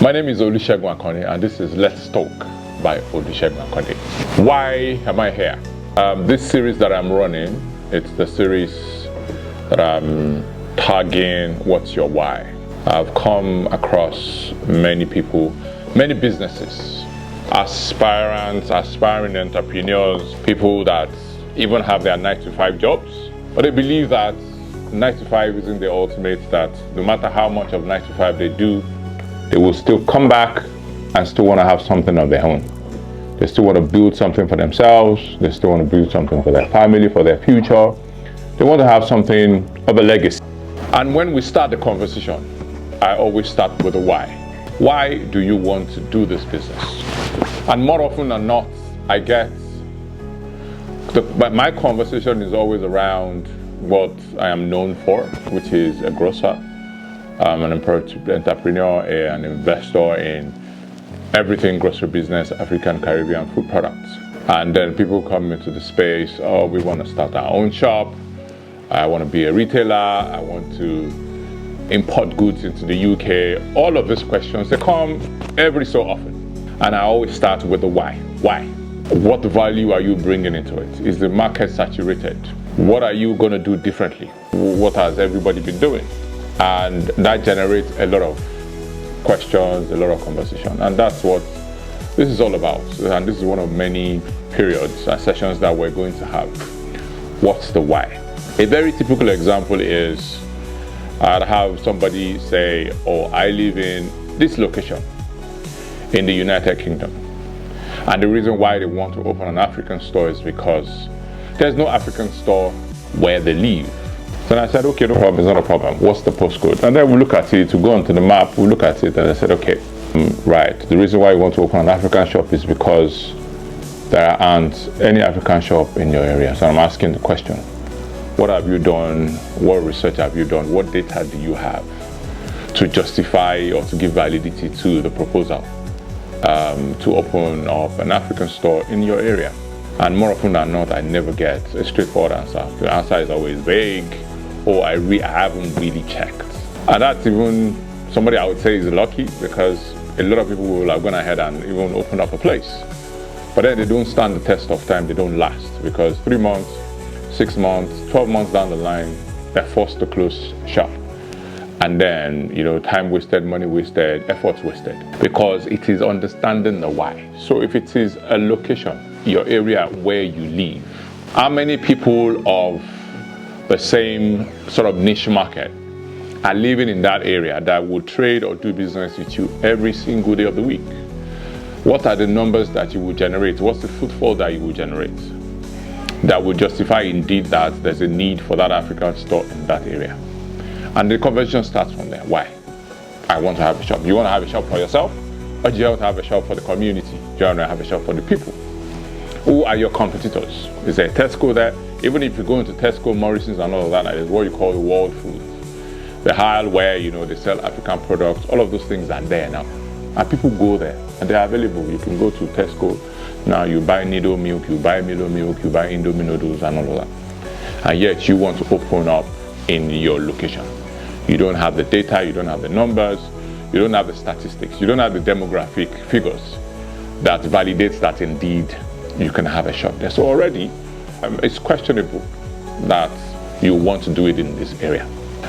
My name is Olusegun and this is Let's Talk by Olusegun. Why am I here? This series that I'm running, it's the series that I'm tagging What's Your Why? I've come across many people, many businesses, aspiring entrepreneurs, people that even have their 9-to-5 jobs, but they believe that 9-to-5 isn't the ultimate, that no matter how much of 9-to-5 they do, they will still come back and still want to have something of their own. They still want to build something for themselves. They still want to build something for their family, for their future. They want to have something of a legacy. And when we start the conversation, I always start with a why. Why do you want to do this business? And more often than not, I get my conversation is always around what I am known for, which is a grocer. I'm an entrepreneur, an investor in everything grocery business, African, Caribbean food products. And then people come into the space, oh, we want to start our own shop. I want to be a retailer. I want to import goods into the UK. All of these questions, they come every so often. And I always start with the why. Why? What value are you bringing into it? Is the market saturated? What are you going to do differently? What has everybody been doing? And that generates a lot of questions, a lot of conversation. And that's what this is all about. And this is one of many periods and sessions that we're going to have. What's the why? A very typical example is I'd have somebody say, oh, I live in this location in the United Kingdom. And the reason why they want to open an African store is because there's no African store where they live. So I said, okay, no problem, it's not a problem. What's the postcode? And then we look at it, we go onto the map, we look at it, and I said, okay, right. The reason why you want to open an African shop is because there aren't any African shop in your area. So I'm asking the question, what have you done? What research have you done? What data do you have to justify or to give validity to the proposal to open up an African store in your area? And more often than not, I never get a straightforward answer. The answer is always vague, or I haven't really checked. And that's even somebody I would say is lucky, because a lot of people will have gone ahead and even open up a place. But then they don't stand the test of time, they don't last, because 3 months, 6 months, 12 months down the line, they're forced to close shop. And then, time wasted, money wasted, efforts wasted, because it is understanding the why. So if it is a location, your area where you live, how many people of the same sort of niche market are living in that area that would trade or do business with you every single day of the week? What are the numbers that you will generate? What's the footfall that you will generate that will justify indeed that there's a need for that African store in that area? And the conversation starts from there. Why? I want to have a shop. You want to have a shop for yourself? Or do you want to have a shop for the community? Do you want to have a shop for the people? Who are your competitors? Is there a Tesco there? Even if you go into Tesco, Morrison's and all of that is what you call the world food. The aisle where, they sell African products, all of those things are there now. And people go there and they're available. You can go to Tesco now, you buy Nido milk, you buy Milo milk, you buy Indomie noodles and all of that. And yet you want to open up in your location. You don't have the data, you don't have the numbers, you don't have the statistics, you don't have the demographic figures that validates that indeed you can have a shop there. So already, it's questionable that you want to do it in this area.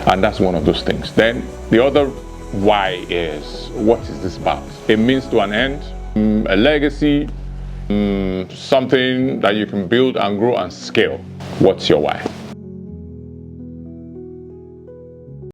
And that's one of those things. Then the other why is, what is this about? A means to an end, a legacy, something that you can build and grow and scale. What's your why?